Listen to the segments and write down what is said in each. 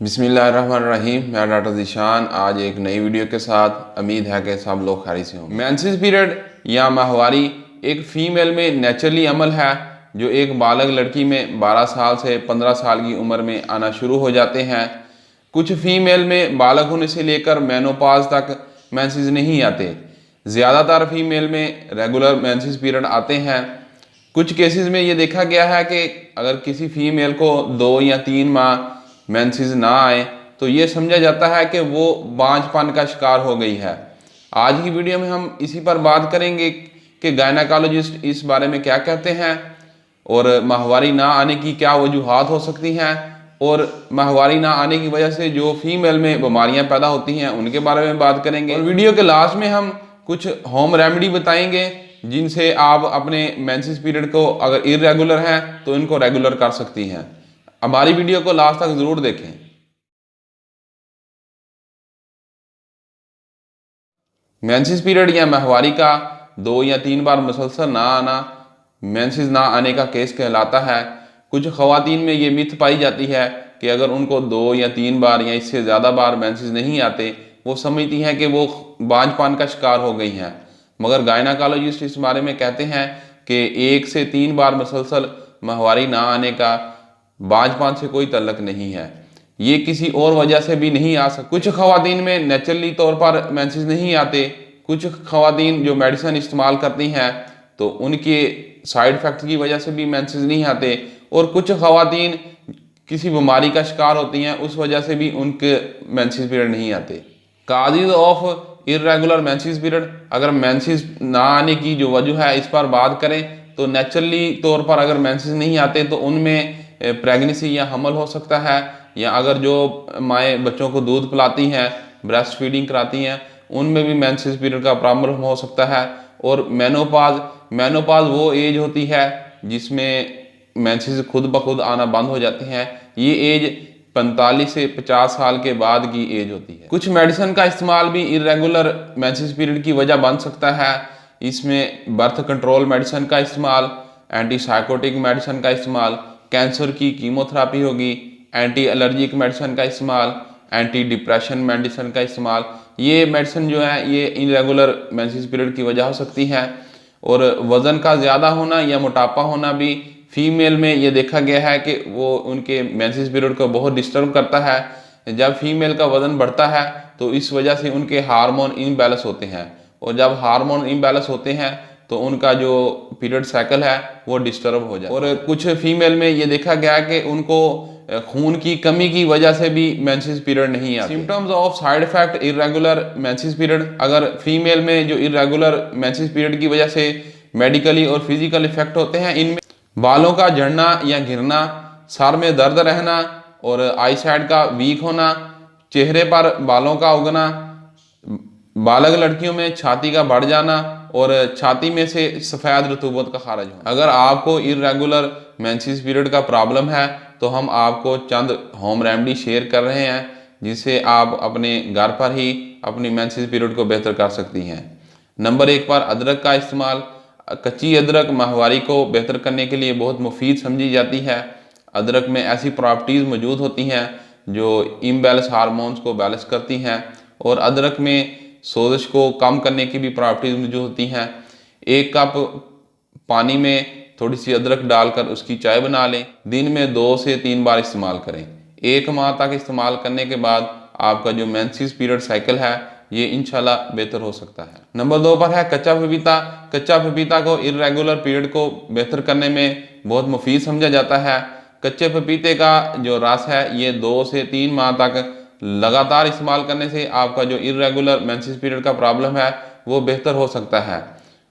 बिस्मिल्लाहिर्रहमानिर्रहीम। मैं डॉक्टर ज़ीशान आज एक नई वीडियो के साथ। उम्मीद है कि सब लोग खैरियत से होंगे। मेंसेस पीरियड या माहवारी एक फ़ीमेल में नेचुरली अमल है जो एक बालग लड़की में 12 साल से 15 साल की उम्र में आना शुरू हो जाते हैं। कुछ फ़ीमेल में बालग होने से लेकर मेनोपॉज तक मेंसेस नहीं आते। ज़्यादातर फीमेल में रेगुलर मेंसेस पीरियड आते हैं। कुछ केसेस में ये देखा गया है कि अगर किसी फीमेल को 2 या 3 माह मेंसेस ना आए तो ये समझा जाता है कि वो बांझपन का शिकार हो गई है। आज की वीडियो में हम इसी पर बात करेंगे कि गायनेकोलॉजिस्ट इस बारे में क्या कहते हैं और माहवारी ना आने की क्या वजूहात हो सकती हैं और माहवारी ना आने की वजह से जो फीमेल में बीमारियां पैदा होती हैं उनके बारे में बात करेंगे। और वीडियो के लास्ट में हम कुछ होम रेमेडी बताएंगे जिनसे आप अपने मेंसेस पीरियड को अगर इरेगुलर हैं तो इनको रेगुलर कर सकती हैं। हमारी वीडियो को लास्ट तक जरूर देखें। मेंसेस पीरियड या माहवारी का 2 या 3 बार मुसलसल ना आना मेंसेस ना आने का केस कहलाता है। कुछ खवातीन में ये मिथ पाई जाती है कि अगर उनको 2 या 3 बार या इससे ज़्यादा बार मेंसेस नहीं आते वो समझती हैं कि वो बांझपन का शिकार हो गई हैं। मगर गायनेकोलॉजिस्ट इस बारे में कहते हैं कि 1 से 3 बार मुसलसल माहवारी ना आने का बांझपन से कोई तल्लक नहीं है, ये किसी और वजह से भी नहीं आ सकता। कुछ खवातीन में नेचुरली तौर पर मेंसेस नहीं आते। कुछ खवातीन जो मेडिसिन इस्तेमाल करती हैं तो उनके साइड इफेक्ट की वजह से भी मेंसेस नहीं आते और कुछ खवातीन किसी बीमारी का शिकार होती हैं उस वजह से भी उनके मेंसेस पीरियड नहीं आते। Causes of irregular menses period, अगर मेंसेस ना आने की जो वजह है इस पर बात करें तो नेचुरली तौर पर अगर मेंसेस नहीं आते तो उनमें प्रेगनेंसी या हमल हो सकता है, या अगर जो माएँ बच्चों को दूध पिलाती हैं ब्रेस्ट फीडिंग कराती हैं उनमें भी मेंसेस पीरियड का प्रॉब्लम हो सकता है। और मेनोपॉज वो एज होती है जिसमें मेंसेस खुद ब खुद आना बंद हो जाते हैं। ये एज 45 से 50 साल के बाद की एज होती है। कुछ मेडिसिन का इस्तेमाल भी इरेगुलर मेंसेस पीरियड की वजह बन सकता है। इसमें बर्थ कंट्रोल मेडिसिन का इस्तेमाल, एंटीसाइकोटिक मेडिसिन का इस्तेमाल, कैंसर की कीमोथेरापी होगी, एंटी एलर्जिक मेडिसिन का इस्तेमाल, एंटी डिप्रेशन मेडिसिन का इस्तेमाल। ये मेडिसिन जो है ये इरेगुलर मेंसेस पीरियड की वजह हो सकती है। और वज़न का ज़्यादा होना या मोटापा होना भी फीमेल में ये देखा गया है कि वो उनके मेंसेस पीरियड को बहुत डिस्टर्ब करता है। जब फीमेल का वज़न बढ़ता है तो इस वजह से उनके हार्मोन इम्बैलेंस होते हैं और जब हार्मोन इम्बैलेंस होते हैं तो उनका जो पीरियड साइकिल है वो डिस्टर्ब हो जाए। और कुछ फीमेल में ये देखा गया कि उनको खून की कमी की वजह से भी मेंसेस पीरियड नहीं आते। Symptoms of side effect irregular menses period, अगर फीमेल में जो इरेगुलर मेंसेस पीरियड की वजह से मेडिकली और फिजिकल इफेक्ट होते हैं इनमें बालों का झड़ना या गिरना, सर में दर्द रहना और आई साइड का वीक होना, चेहरे पर बालों का उगना, बालग लड़कियों में छाती का बढ़ जाना और छाती में से सफ़ेद रतूबत का खारिज होना। अगर आपको इरेगुलर मेंसेस पीरियड का प्रॉब्लम है तो हम आपको चंद होम रेमेडी शेयर कर रहे हैं जिससे आप अपने घर पर ही अपनी मेंसेस पीरियड को बेहतर कर सकती हैं। नंबर 1 पर अदरक का इस्तेमाल। कच्ची अदरक माहवारी को बेहतर करने के लिए बहुत मुफीद समझी जाती है। अदरक में ऐसी प्रॉपर्टीज़ मौजूद होती हैं जो इम्बैलेंस हार्मोन्स को बैलेंस करती हैं और अदरक में सोजिश को कम करने की भी प्रॉपर्टीज़ मौजूद होती हैं। 1 कप पानी में थोड़ी सी अदरक डालकर उसकी चाय बना लें। दिन में 2 से 3 बार इस्तेमाल करें। 1 माह तक इस्तेमाल करने के बाद आपका जो मेंसेस पीरियड साइकिल है ये इंशाल्लाह बेहतर हो सकता है। नंबर 2 पर है कच्चा पपीता। कच्चा पपीता को इरेगुलर पीरियड को बेहतर करने में बहुत मुफीद समझा जाता है। कच्चे पपीते का जो रस है ये 2 से 3 माह तक लगातार इस्तेमाल करने से आपका जो इरेगुलर मेंसेस पीरियड का प्रॉब्लम है वो बेहतर हो सकता है।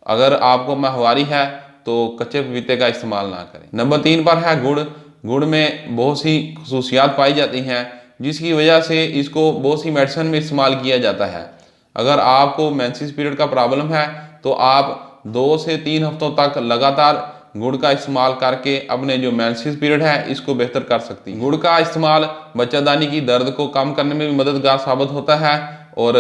अगर आपको माहवारी है तो कच्चे पपीते का इस्तेमाल ना करें। नंबर 3 पर है गुड़। गुड़ में बहुत सी खसूसियात पाई जाती हैं जिसकी वजह से इसको बहुत सी मेडिसिन में इस्तेमाल किया जाता है। अगर आपको मेंसेस पीरियड का प्रॉब्लम है तो आप 2 से 3 हफ्तों तक लगातार गुड़ का इस्तेमाल करके अपने जो मेंसेस पीरियड है इसको बेहतर कर सकती हैं। गुड़ का इस्तेमाल बच्चादानी की दर्द को कम करने में भी मददगार साबित होता है और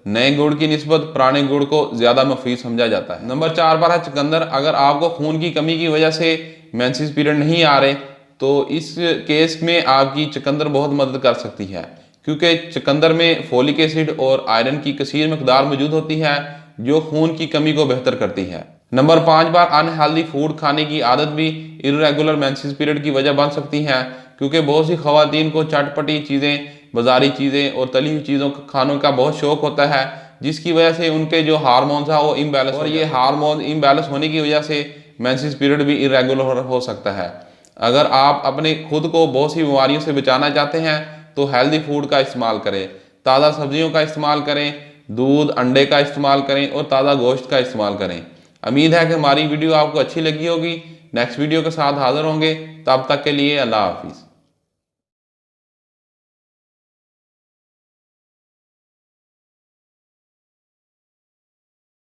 नए गुड़ की निस्बत पुराने गुड़ को ज़्यादा मुफीद समझा जाता है। नंबर 4 पर है चुकंदर। अगर आपको खून की कमी की वजह से मेंसेस पीरियड नहीं आ रहे तो इस केस में आपकी चुकंदर बहुत मदद कर सकती है, क्योंकि चुकंदर में फोलिक एसिड और आयरन की कसीर मकदार मौजूद होती है जो खून की कमी को बेहतर करती है। नंबर 5 बार अनहेल्दी फूड खाने की आदत भी इर्रेगुलर मेंसेस पीरियड की वजह बन सकती है, क्योंकि बहुत सी खवातीन को चटपटी चीज़ें, बाजारी चीज़ें और तली हुई चीज़ों खानों का बहुत शौक होता है, जिसकी वजह से उनके जो हार्मोन्स है वो इम्बैलेंस, और ये हार्मोन इम्बैलेंस होने की वजह से मेंसेस पीरियड भी इर्रेगुलर हो सकता है। अगर आप अपने खुद को बहुत सी बीमारियों से बचाना चाहते हैं तो हेल्दी फूड का इस्तेमाल करें, ताज़ा सब्जियों का इस्तेमाल करें, दूध अंडे का इस्तेमाल करें और ताज़ा गोश्त का इस्तेमाल करें। उम्मीद है कि हमारी वीडियो आपको अच्छी लगी होगी। नेक्स्ट वीडियो के साथ हाजिर होंगे, तब तक के लिए अल्लाह हाफिज़।